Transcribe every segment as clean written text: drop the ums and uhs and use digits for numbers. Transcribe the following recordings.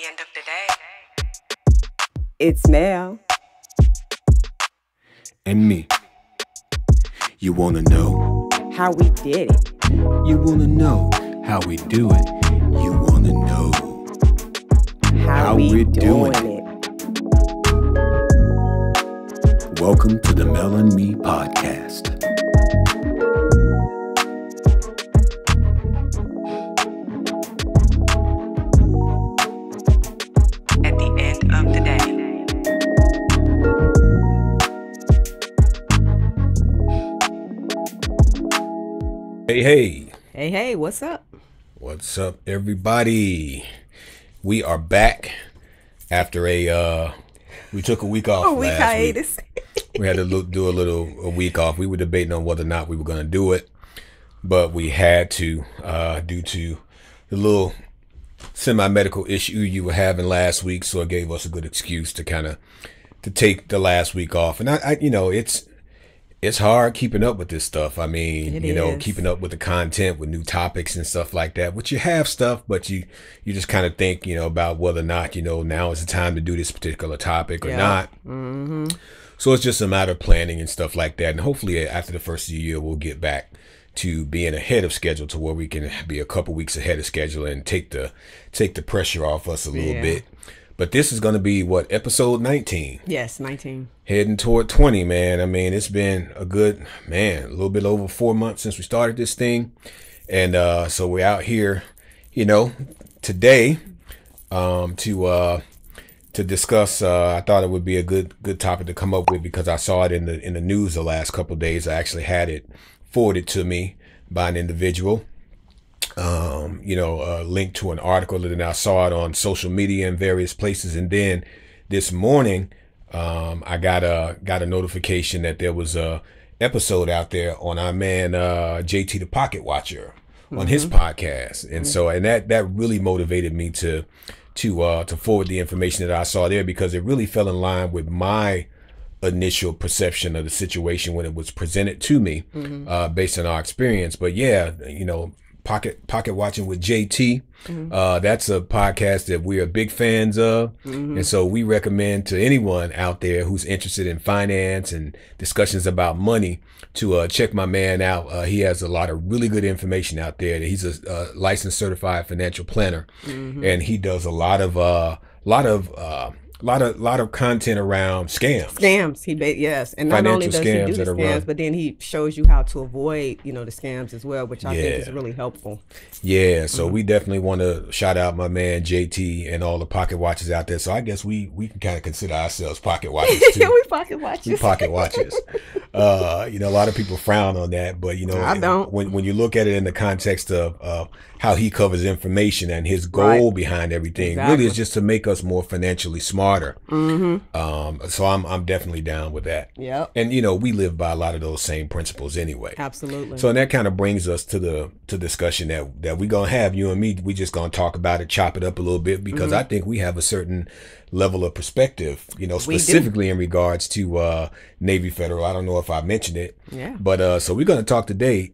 the end of the day. It's Mel. And me. You wanna know How we did it. You wanna know how we do it. You wanna know How we we're doing it. Welcome to the Mel and Me podcast. At the end of the day. Hey, Hey, what's up? what's up, everybody? We are back after we took a week off. A week last hiatus. We had to do a week off. We were debating on whether or not we were going to do it, but we had to due to the little semi-medical issue you were having last week. So it gave us a good excuse to to take the last week off. And I it's hard keeping up with this stuff. I mean, It is. keeping up with the content, with new topics and stuff like that, which you have stuff, but you just kind of think, about whether or not, now is the time to do this particular topic or not. Mm-hmm. So it's just a matter of planning and stuff like that. And hopefully after the first of the year, we'll get back to being ahead of schedule to where we can be a couple weeks ahead of schedule and take the pressure off us a little Yeah. bit. But this is going to be episode 19, Yes, 19. heading toward 20, man. I mean, it's been a little bit over 4 months since we started this thing. And so we're out here, today to discuss. I thought it would be a good topic to come up with because I saw it in the news the last couple of days. I actually had it forwarded to me by an individual. Linked to an article, and I saw it on social media in various places. And then this morning, I got a notification that there was a episode out there on our man JT the Pocket Watcher on his podcast, and so that really motivated me to forward the information that I saw there because it really fell in line with my initial perception of the situation when it was presented to me, based on our experience. But yeah, Pocket Watching with JT. That's a podcast that we are big fans of. And so we recommend to anyone out there who's interested in finance and discussions about money to check my man out. He has a lot of really good information out there. He's a licensed certified financial planner, and he does a lot of content around scams. Yes, and not only does he do the scams, but then he shows you how to avoid, the scams as well, which I think is really helpful. Yeah, so we definitely want to shout out my man JT and all the pocket watchers out there. So I guess we can kind of consider ourselves pocket watchers too. We pocket watchers. We pocket watchers. A lot of people frown on that, but I don't. When you look at it in the context of how he covers information and his goal behind everything, really is just to make us more financially smarter. So I'm definitely down with that. Yep. And we live by a lot of those same principles anyway. Absolutely. So and that kind of brings us to the discussion that we're gonna have, you and me. We just gonna talk about it, chop it up a little bit, because I think we have a certain level of perspective, specifically in regards to Navy Federal. I don't know if I mentioned it. Yeah. But so we're gonna talk today.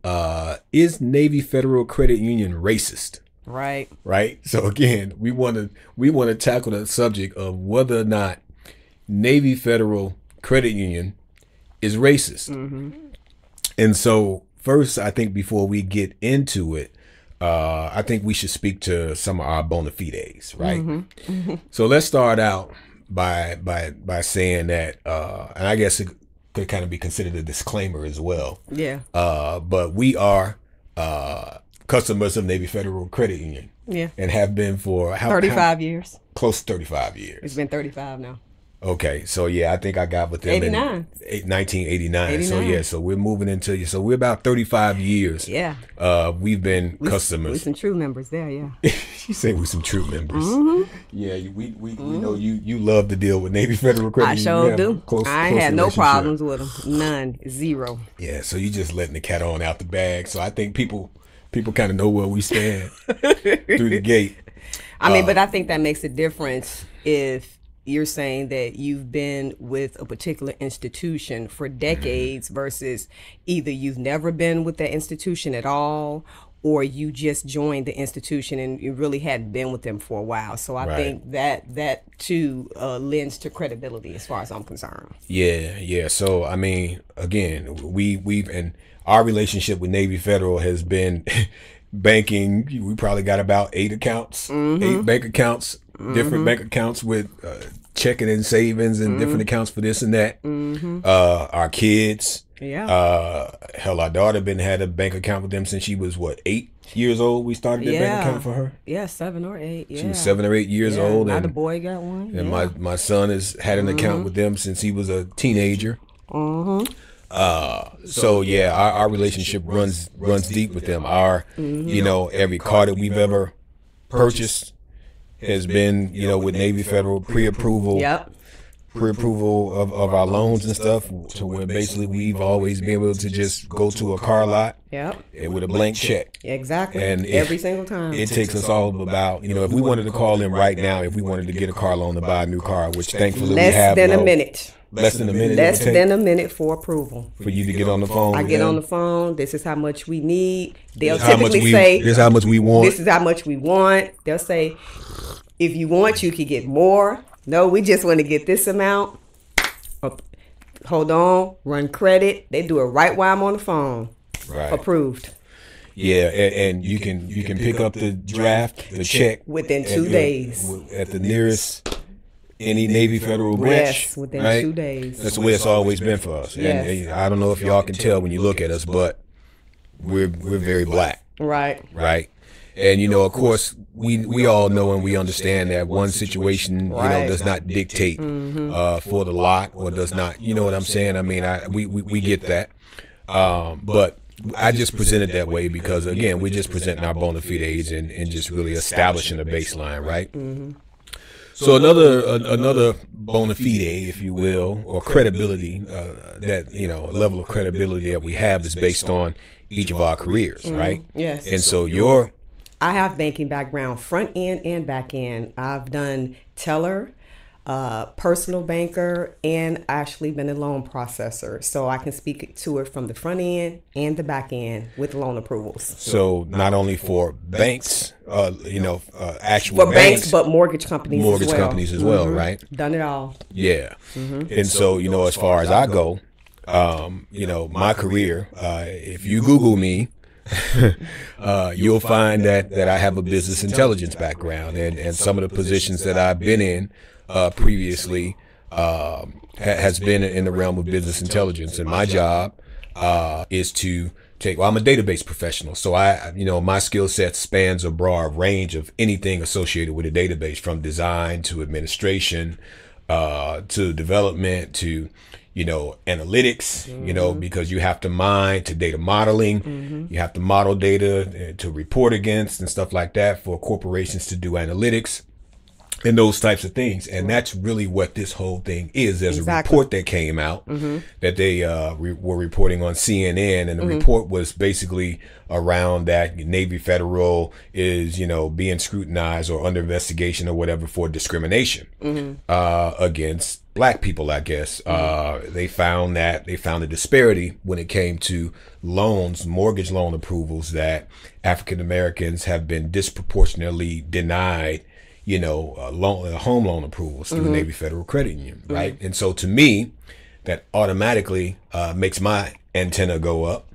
Is Navy Federal Credit Union racist? Right. Right. So again, we want to tackle the subject of whether or not Navy Federal Credit Union is racist. And so first, I think before we get into it, I think we should speak to some of our bona fides, right? So let's start out by saying that, and I guess it could kind of be considered a disclaimer as well. Yeah. But we are customers of Navy Federal Credit Union. Yeah. And have been for 35 years. Close to 35 years. It's been 35 now. Okay, so yeah, I think I got with them 89. in 1989. 89. So yeah, so we're moving into we're about 35 years. Yeah. We've been customers. We're some true members there, yeah. You say we're some true members. Yeah, we you love to deal with Navy Federal Credit. I sure do. I close had no relationship. problems with them. None. Zero. Yeah, so you just letting the cat on out the bag. So I think people kind of know where we stand through the gate. I mean, but I think that makes a difference if you're saying that you've been with a particular institution for decades versus either you've never been with that institution at all, or you just joined the institution and you really hadn't been with them for a while. So I think that too lends to credibility as far as I'm concerned. Yeah. So I mean, again, we've and our relationship with Navy Federal has been banking. We probably got about 8 accounts, 8 bank accounts, different bank accounts with checking and savings and different accounts for this and that. Our kids. Yeah. Hell, our daughter had a bank account with them since she was 8 years old. We started that bank account for her. Yeah, 7 or 8. Yeah. She was 7 or 8 years old, now and the boy got one. And my son has had an account with them since he was a teenager. So yeah, our relationship runs deep with them. Our you know, every car that we've ever purchased has been, you know, with Navy Federal pre-approval. Pre-approval of our loans and stuff, to where basically we've always been able to just go to a car lot with a blank check. Exactly. And every single time. It takes us all about, you know, if we wanted to call them right now, if we wanted to get a car loan to buy a new car, which thankfully we have. Less than a minute. Less than a minute. Less than a minute for approval. For you to get on the phone. I get on the phone. This is how much we need. They'll typically say, this is how much we want. This is how much we want. They'll say, if you want, you could get more. No, we just want to get this amount. Hold on, run credit. They do it right while I'm on the phone. Right. Approved. Yeah, and you can pick up the draft, the check within 2 days at the nearest any Navy Federal branch. Yes, within right? 2 days. That's the way it's always been for us. Yes. And I don't know if y'all can tell when you look at us, but we're very black. Right. Right. And you know, of course, we all know and we understand that one situation, you know, does not dictate for the lot, or does not, you know what I'm saying? I mean, we get that. But I just presented that way because, again, we're just presenting our bona fides and just really establishing a baseline, right? So another bona fide, if you will, or credibility, that, you know, a level of credibility that we have is based on each of our careers, right? Yes. And so I have banking background, front end and back end. I've done teller, personal banker, and actually been a loan processor. So I can speak to it from the front end and the back end with loan approvals. So not only for banks, you know, actual for banks, but mortgage companies as well, right? Done it all. Yeah. And so, you know, as far as I go, you know, my career, if you Google me, you'll find that I have a business intelligence background, and some of the positions that I've been in previously has been in the realm of business intelligence. And my job is to I'm a database professional, so you know, my skill set spans a broad range of anything associated with a database, from design to administration to development to, you know, analytics, you know, because you have to mine, to data modeling, you have to model data to report against and stuff like that for corporations to do analytics and those types of things. And that's really what this whole thing is. There's a report that came out that they were reporting on CNN, and the report was basically around that Navy Federal is, you know, being scrutinized or under investigation or whatever for discrimination against black people, I guess. They found a disparity when it came to loans, mortgage loan approvals, that African Americans have been disproportionately denied, you know, home loan approvals through the Navy Federal Credit Union, right? And so to me, that automatically makes my antenna go up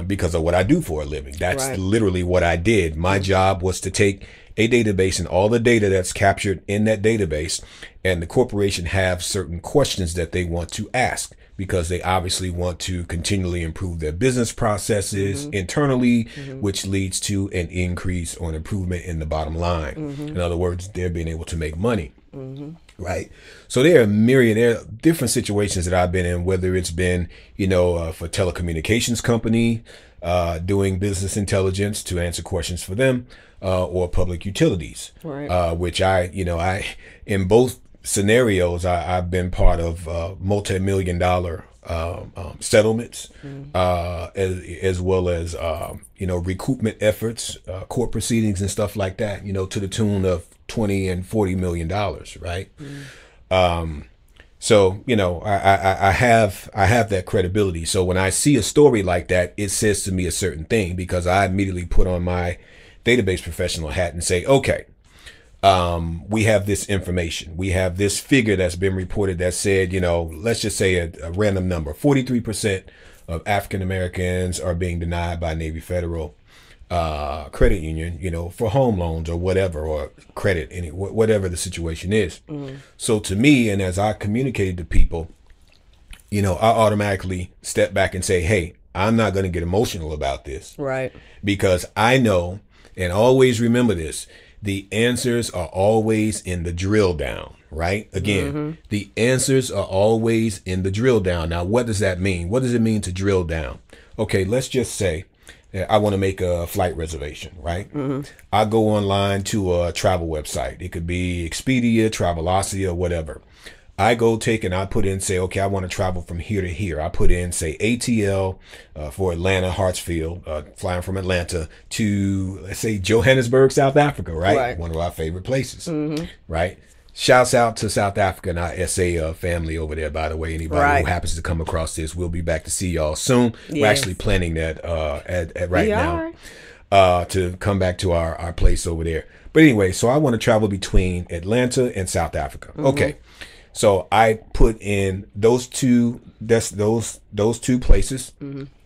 because of what I do for a living. That's literally what I did. My job was to take a database and all the data that's captured in that database, and the corporation have certain questions that they want to ask, because they obviously want to continually improve their business processes internally, which leads to an increase or an improvement in the bottom line. In other words, they're being able to make money. Right. So there are different situations that I've been in, whether it's been, you know, for telecommunications company, doing business intelligence to answer questions for them, or public utilities, which in both scenarios, I've been part of multi-million-dollar settlements, as well as you know, recoupment efforts, court proceedings and stuff like that, you know, to the tune of $20 and $40 million, right? So, I have that credibility. So when I see a story like that, it says to me a certain thing, because I immediately put on my database professional hat and say, okay, we have this information. We have this figure that's been reported that said, let's just say a random number, 43% of African Americans are being denied by Navy Federal credit union, for home loans or whatever, or credit, whatever the situation is. So to me, and as I communicated to people, I automatically step back and say, hey, I'm not going to get emotional about this. Right. Because I know, and always remember this, the answers are always in the drill down, right? Again, the answers are always in the drill down. Now, what does that mean? What does it mean to drill down? Okay, let's just say I want to make a flight reservation, right? I go online to a travel website. It could be Expedia, Travelocity, or whatever. I go and I put in, say, okay, I want to travel from here to here. I put in, say, ATL for Atlanta, Hartsfield, flying from Atlanta to, let's say, Johannesburg, South Africa, right? One of our favorite places, right? Shouts out to South Africa and our SA family over there, by the way. Anybody who happens to come across this, we'll be back to see y'all soon. Yes. We're actually planning that right now to come back to our place over there. But anyway, so I want to travel between Atlanta and South Africa. Okay. So I put in those two places.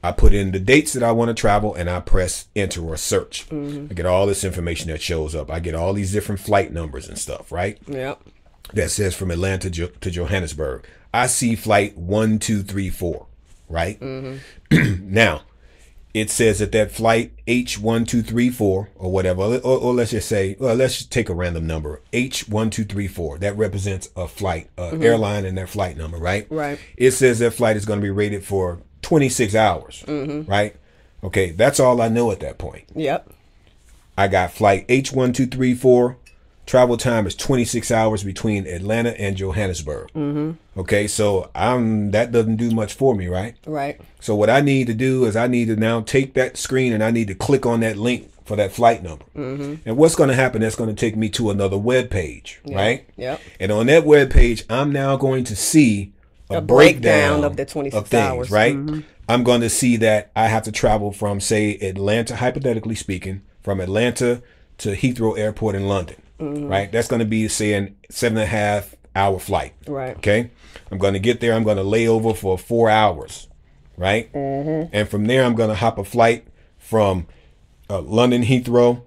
I put in the dates that I want to travel, and I press enter or search. I get all this information that shows up. I get all these different flight numbers and stuff, right? Yep. That says from Atlanta to Johannesburg. I see flight 1234, right? Now, it says that flight H1234 or whatever, or let's just say, let's just take a random number, H1234. That represents a flight, airline and their flight number, right? Right. It says that flight is going to be rated for 26 hours, right? Okay, that's all I know at that point. Yep. I got flight H1234. Travel time is 26 hours between Atlanta and Johannesburg. Okay, so that doesn't do much for me, right? Right. So what I need to do is I need to now take that screen and I need to click on that link for that flight number. And what's going to happen, that's going to take me to another web page, right? Yep. And on that web page, I'm now going to see a breakdown of the 26 things, hours. right? I'm going to see that I have to travel from, say, Atlanta, hypothetically speaking, from Atlanta to Heathrow Airport in London. Right, that's going to be, say, a 7.5 hour flight. Right. Okay, I'm going to get there. I'm going to lay over for 4 hours. Right. And from there, I'm going to hop a flight from London Heathrow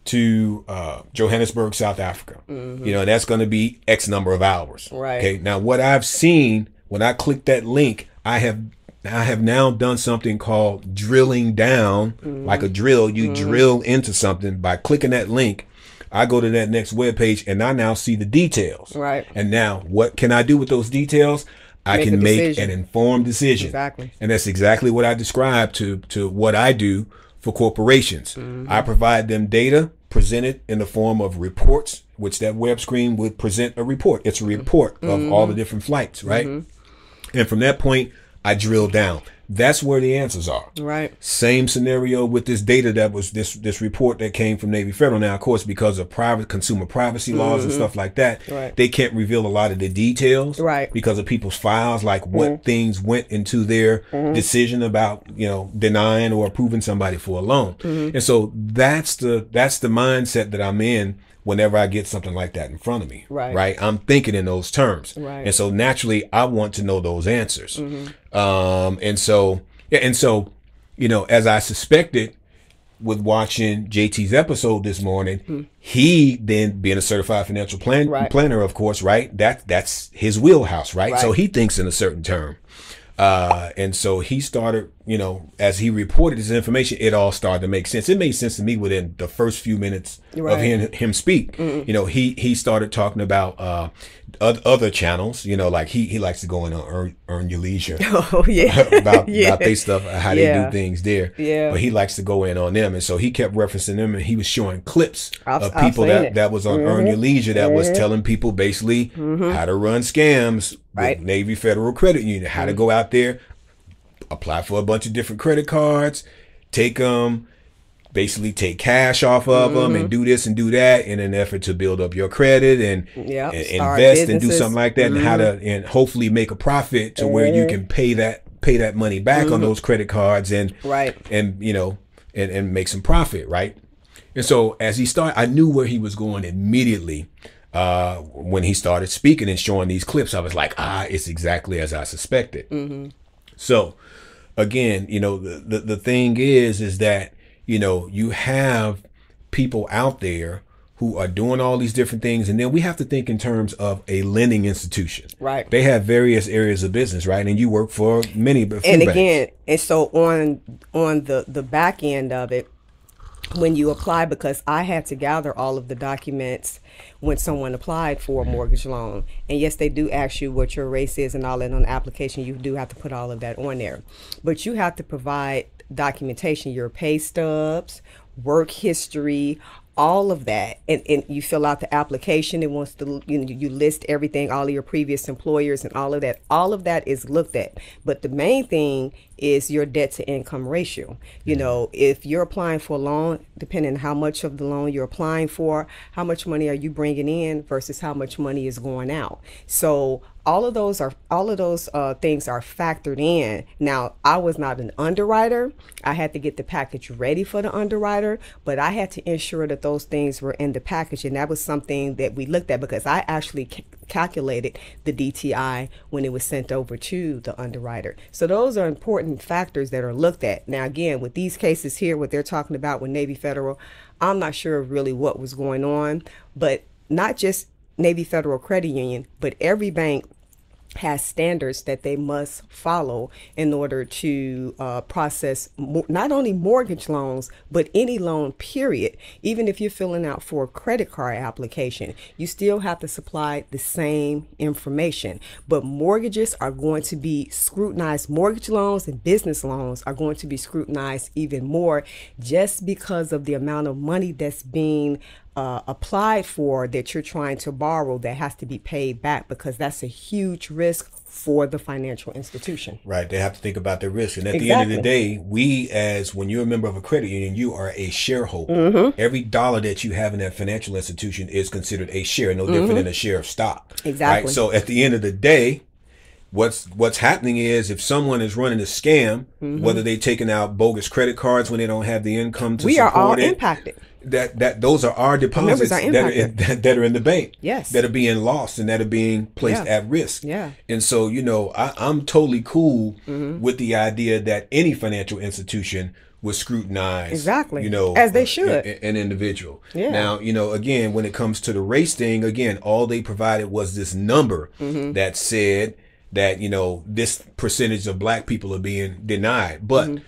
to Johannesburg, South Africa. That's going to be X number of hours. Right. Okay. Now, what I've seen when I click that link, I have now done something called drilling down, like a drill. You drill into something by clicking that link. I go to that next web page and I now see the details. Right. And now what can I do with those details? I can make an informed decision. Exactly. And that's exactly what I describe to what I do for corporations. I provide them data presented in the form of reports, which that web screen would present a report. It's a report of all the different flights, right? And from that point, I drill down. That's where the answers are. Right. Same scenario with this data that was this report that came from Navy Federal. Now, of course, because of consumer privacy laws and stuff like that, they can't reveal a lot of the details. Right. Because of people's files, like what things went into their decision about, denying or approving somebody for a loan. And so that's the mindset that I'm in whenever I get something like that in front of me. Right. I'm thinking in those terms. Right. And so naturally I want to know those answers. And so, as I suspected with watching JT's episode this morning, he then being a certified financial planner, of course, right? That's his wheelhouse, right? So he thinks in a certain term. And so he started, as he reported his information, it all started to make sense. It made sense to me within the first few minutes of hearing him speak. He started talking about other channels, like he likes to go in on Earn Your Leisure. Oh, yeah. about their stuff, how they do things there. Yeah. But he likes to go in on them. And so he kept referencing them, and he was showing clips of people that was on Earn Your Leisure that was telling people basically how to run scams with Navy Federal Credit Union, how to go out there, apply for a bunch of different credit cards, take them, basically take cash off of them and do this and do that in an effort to build up your credit and, Yep. and Start invest and do businesses. something like that, and how to and hopefully make a profit to where you can pay that money back on those credit cards and Right. and and make some profit, right? And so as he started, I knew where he was going immediately. When he started speaking and showing these clips, I was like, it's exactly as I suspected. So again, the thing is that, you have people out there who are doing all these different things. And then we have to think in terms of a lending institution. Right. They have various areas of business, right? And you work for many And banks. again, and so on the back end of it, when you apply, because I had to gather all of the documents when someone applied for a mortgage loan. And yes, they do ask you what your race is and all that on the application. You do have to put all of that on there. But you have to provide documentation, your pay stubs, work history, all of that. And you fill out the application. It wants to, you list everything, all of your previous employers and all of that. All of that is looked at. But the main thing is your debt to income ratio. If you're applying for a loan, depending on how much of the loan you're applying for, how much money are you bringing in versus how much money is going out. So all of those things are factored in. Now, I was not an underwriter. I had to get the package ready for the underwriter, but I had to ensure that those things were in the package. And that was something that we looked at, because I actually calculated the DTI when it was sent over to the underwriter. So those are important factors that are looked at. Now, again, with these cases here, what they're talking about with Navy Federal, I'm not sure really what was going on, but not just Navy Federal Credit Union, but every bank has standards that they must follow in order to process not only mortgage loans, but any loan, period. Even if you're filling out for a credit card application, you still have to supply the same information. But mortgages are going to be scrutinized. Mortgage loans and business loans are going to be scrutinized even more, just because of the amount of money that's being applied for, that you're trying to borrow, that has to be paid back, because that's a huge risk for the financial institution. Right. They have to think about their risk. And at the end of the day, when you're a member of a credit union, you are a shareholder. Every dollar that you have in that financial institution is considered a share, no different than a share of stock. Exactly. Right? So at the end of the day, what's happening is, if someone is running a scam, whether they're taking out bogus credit cards when they don't have the income to we support are all it, impacted. that those are our deposits are that are in the bank, Yes, that are being lost and that are being placed at risk. Yeah. And so, I'm totally cool with the idea that any financial institution would scrutinize, exactly, as they should, an individual. Yeah. Now, again, when it comes to the race thing, again, all they provided was this number that said that, this percentage of black people are being denied. But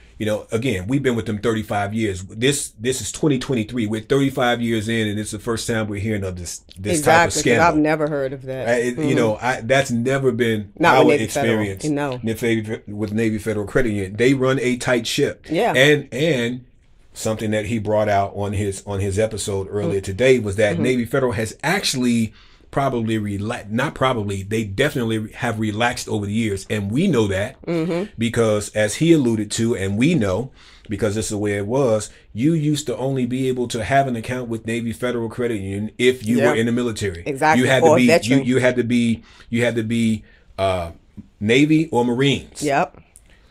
again, we've been with them 35 years. This is 2023. We're 35 years in, and it's the first time we're hearing of this type of scandal. I've never heard of that. That's never been Not our with experience. No. With Navy Federal Credit Union, they run a tight ship. Yeah. And something that he brought out on his episode earlier today was that Navy Federal has actually they definitely have relaxed over the years. And we know that because, as he alluded to, and we know, because this is the way it was, you used to only be able to have an account with Navy Federal Credit Union if you were in the military. Exactly. You had to be, you had to be Navy or Marines. Yep.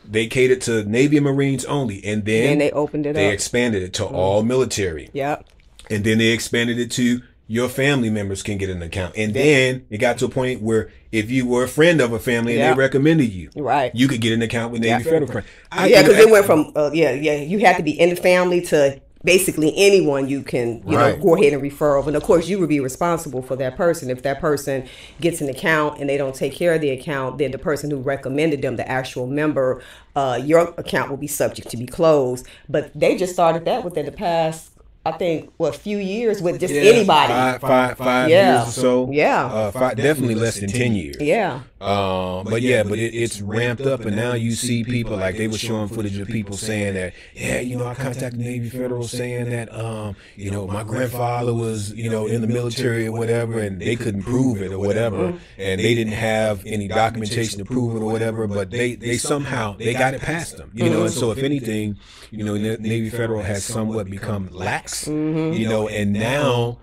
They catered to Navy and Marines only. And then they opened it up. They expanded it to all military. Yep. And then they expanded it to your family members can get an account. And then it got to a point where if you were a friend of a family and they recommended you, you could get an account with Navy Federal Credit. Because it went from, you had to be in the family to basically anyone you can, go ahead and refer over. And of course, you would be responsible for that person. If that person gets an account and they don't take care of the account, then the person who recommended them, the actual member, your account will be subject to be closed. But they just started that within the past I think, a few years with just anybody. Five Yeah. years or so. Yeah. Definitely less than 10 years. Yeah. But it's ramped up, and now you see people, like, they were showing footage of people saying that, I contacted Navy Federal saying that, my grandfather was, in the military or whatever, and they couldn't prove it or whatever, and they didn't have any documentation to prove it or whatever, but they somehow, they got it past them, and so if anything, Navy Federal has somewhat become lax, and now,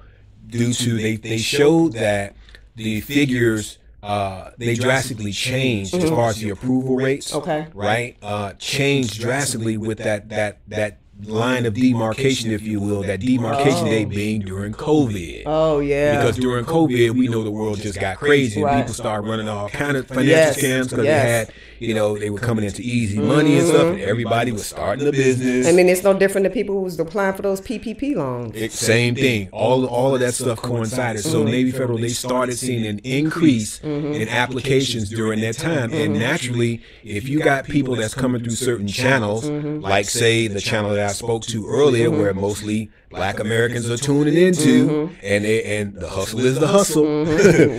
due to, they showed that the figures, they drastically changed as far as the approval rates. Okay. Right? Changed drastically with that line of demarcation, if you will, that demarcation date being during COVID. Oh, yeah. Because during COVID, we know the world just got crazy, and people started running all kind of financial scams because they had, they were coming into easy money and stuff, and everybody was starting a business. I mean, it's no different than people who was applying for those PPP loans. Same thing. All of that stuff coincided. So Navy Federal, they started seeing an increase in applications during that time. And naturally, if you got people that's coming through certain channels, like, say, the channel that I spoke to earlier, where mostly Black Americans are tuning into, and the hustle is the hustle,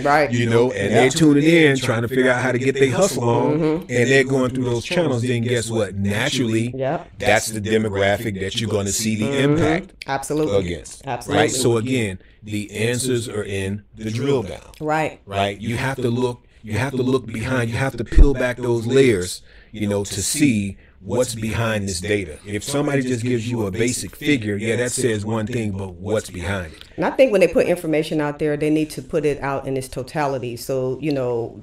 right? And they're tuning in, trying to figure out how to get their hustle on, and they're going through those channels. Then guess what? Naturally, that's the demographic that you're going to see the impact against. Absolutely. Right. So again, the answers are in the drill down. Right. Right. You have to look. You have to look behind. You have to peel back those layers, to see what's behind this data. If somebody just gives you a basic figure, that says one thing, but what's behind it? And I think when they put information out there, they need to put it out in its totality. So,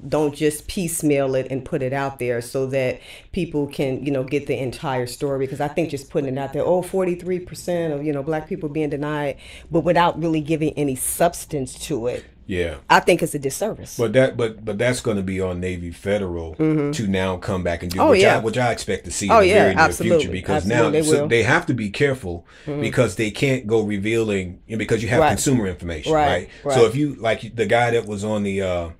don't just piecemeal it and put it out there so that people can, get the entire story. Because I think just putting it out there, 43% of, Black people being denied, but without really giving any substance to it. Yeah, I think it's a disservice. But that's going to be on Navy Federal to now come back and do which I expect to see in the very near future, because now they have to be careful because they can't go revealing, because you have consumer information, right? So if you, like the guy that was on the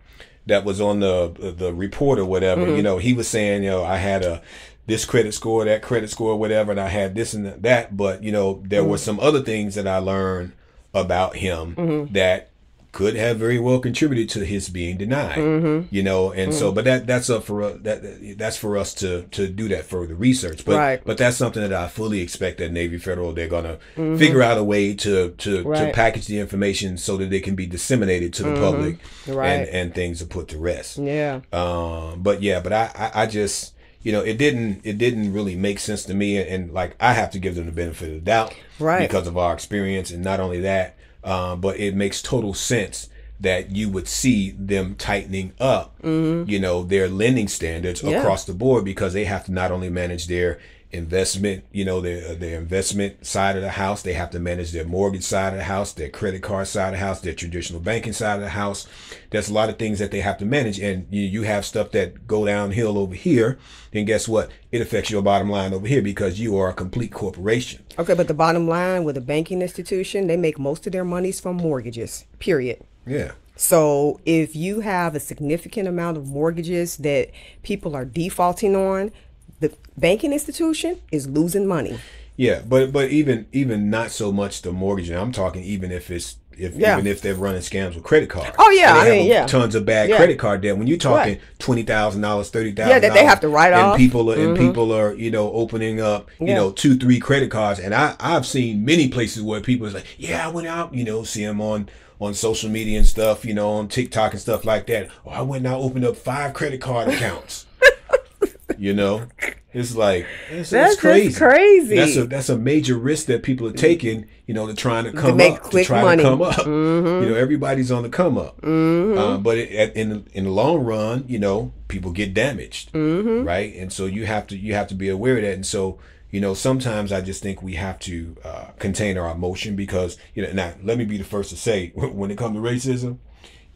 report or whatever, he was saying, I had this credit score, that credit score, whatever, and I had this and that, but there were some other things that I learned about him that could have very well contributed to his being denied, and so, but that's up for that's for us to do that further research. But that's something that I fully expect that Navy Federal, they're gonna figure out a way to package the information so that it can be disseminated to the public, and things are put to rest. Yeah. But I just, it didn't really make sense to me, and like, I have to give them the benefit of the doubt, because of our experience, and not only that. But it makes total sense that you would see them tightening up, their lending standards across the board, because they have to not only manage their investment, their investment side of the house, they have to manage their mortgage side of the house, their credit card side of the house, their traditional banking side of the house. There's a lot of things that they have to manage, and you have stuff that go downhill over here, then guess what? It affects your bottom line over here, because you are a complete corporation. Okay, but the bottom line with a banking institution, they make most of their monies from mortgages, period. Yeah. So if you have a significant amount of mortgages that people are defaulting on, the banking institution is losing money. Yeah, but even not so much the mortgage. I'm talking even if they're running scams with credit cards. Oh yeah, tons of bad credit card debt. When you're talking $20,000, $30,000, that they have to write off, people are opening up 2-3 credit cards, and I've seen many places where people is like, I went out, see them on social media and stuff, on TikTok and stuff like that. Oh, I went and I opened up 5 credit card accounts. It's like, it's crazy. Crazy. That's a major risk that people are taking, to trying to come up, to try to come up. Everybody's on the come up. But in the long run, people get damaged, right? And so you have to be aware of that. And so, sometimes I just think we have to contain our emotion, because, now let me be the first to say, when it comes to racism,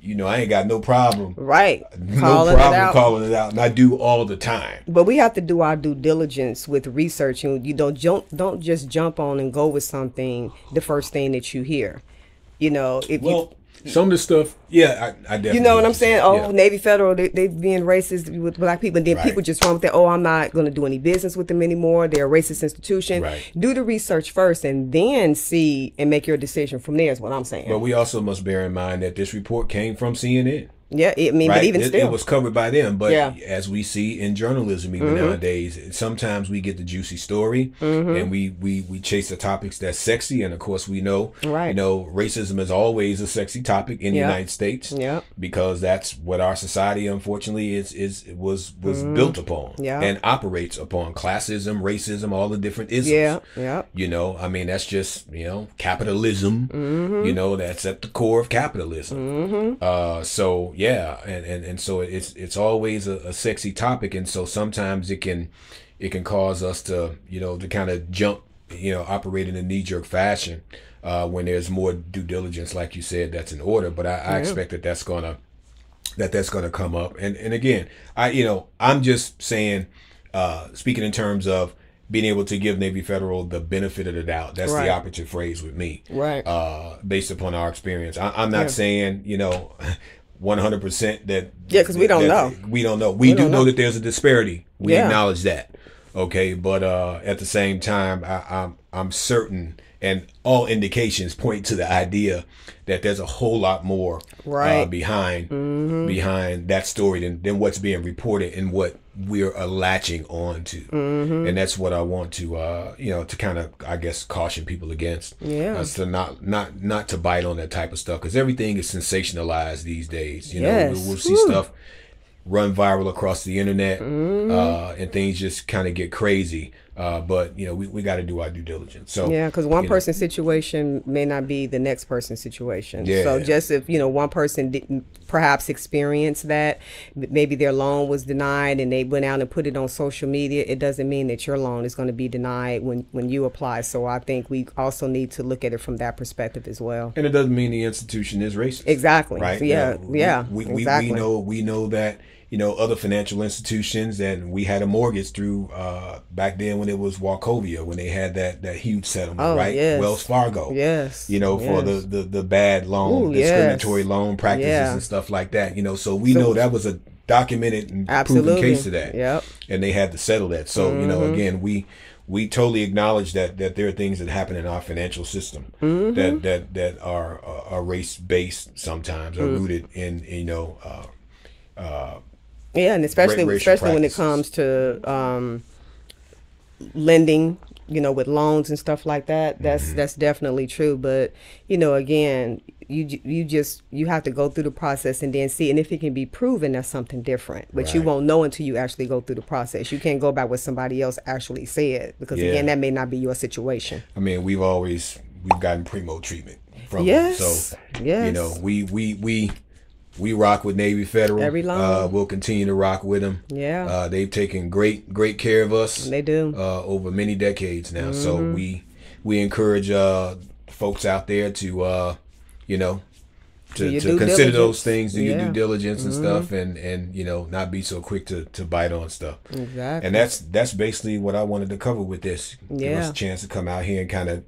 I ain't got no problem. Right. Calling it out. And I do all the time. But we have to do our due diligence with research. And you don't just jump on and go with something the first thing that you hear. Some of the stuff, yeah, I definitely. You know what I'm saying? Oh, yeah. Navy Federal, they being racist with black people. And then Right. people just run with that. Oh, I'm not going to do any business with them anymore. They're a racist institution. Right. Do the research first and then see and make your decision from there is what I'm saying. But we also must bear in mind that this report came from CNN. Yeah, I mean, Right? but even it, still. it was covered by them. But Yeah. as we see in journalism, even nowadays, sometimes we get the juicy story, and we chase the topics that's sexy. And of course, we know, Right. you know, racism is always a sexy topic in the Yeah. United States, Yeah. because that's what our society, unfortunately, was built upon, Yeah. and operates upon classism, racism, all the different isms. Yeah, yeah. You know, I mean, that's just, you know, capitalism. You know, that's at the core of capitalism. So yeah, and so it's always a sexy topic, and so sometimes it can cause us to, you know, to kind of jump, you know, operate in a knee-jerk fashion when there's more due diligence, like you said, that's in order. But I expect that's gonna come up, and again, I'm just saying, speaking in terms of being able to give Navy Federal the benefit of the doubt. That's Right. the operative phrase with me. Right. Based upon our experience. I'm not saying, you know, 100% that. Yeah, 'cause we don't know. We don't know. We do don't know know. that there's a disparity. We Yeah. acknowledge that. Okay. But at the same time, I'm certain, and all indications point to the idea that there's a whole lot more Right. behind that story than what's being reported and what we're latching on to. And that's what I want to to kind of, I guess, caution people against. Yeah. Us to not to bite on that type of stuff, because everything is sensationalized these days. You know, Yes. we'll see stuff run viral across the internet, and things just kind of get crazy. But you know, we got to do our due diligence. So Yeah, because one you know, person's situation may not be the next person's situation. Yeah. So just if, you know, one person didn't perhaps experience that, maybe their loan was denied and they went out and put it on social media, it doesn't mean that your loan is going to be denied when you apply. So I think we also need to look at it from that perspective as well. and it doesn't mean the institution is racist. Exactly. Right? Yeah. Yeah. Exactly. We know that, you know, other financial institutions, and we had a mortgage through back then when it was Wachovia, when they had that huge settlement, Oh, right? yes. Wells Fargo. Yes. You know, for Yes. the bad loan, Ooh, yes. discriminatory loan practices Yeah. and stuff like that. You know, so we know that was a documented and proven Absolutely. case of that. Yep. And they had to settle that. So, you know, again, we totally acknowledge that there are things that happen in our financial system that are race based sometimes, are rooted in, you know, Yeah, and especially racial when it practices. comes to lending, you know, with loans and stuff like that. That's definitely true. But you know, again, you have to go through the process and then see, and if it can be proven, that's something different. But you Right. won't know until you actually go through the process. You can't go by what somebody else actually said, because Yeah. again, that may not be your situation. I mean, we've gotten primo treatment from Yes. them. So, Yes. you know, we rock with Navy Federal. Every loan. We'll continue to rock with them. Yeah. They've taken great care of us. They do. Over many decades now. So we encourage folks out there to you know, Do to your due consider diligence. those things, do your Yeah. due diligence and stuff, and you know, not be so quick to bite on stuff. Exactly. And that's basically what I wanted to cover with this. Give us Yeah. a chance to come out here and kind of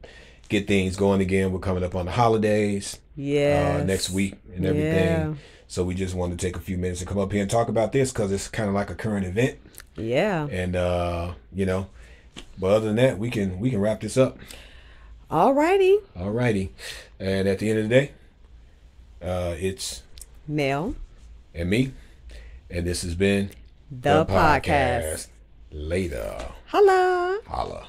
get things going again. We're coming up on the holidays Yes. next week and everything. Yeah. So we just wanted to take a few minutes to come up here and talk about this, because it's kind of like a current event. Yeah. And you know, but other than that, we can wrap this up. Alrighty. Alrighty. And at the end of the day, it's Mel. and me, and this has been The podcast. Later. Holla. Holla.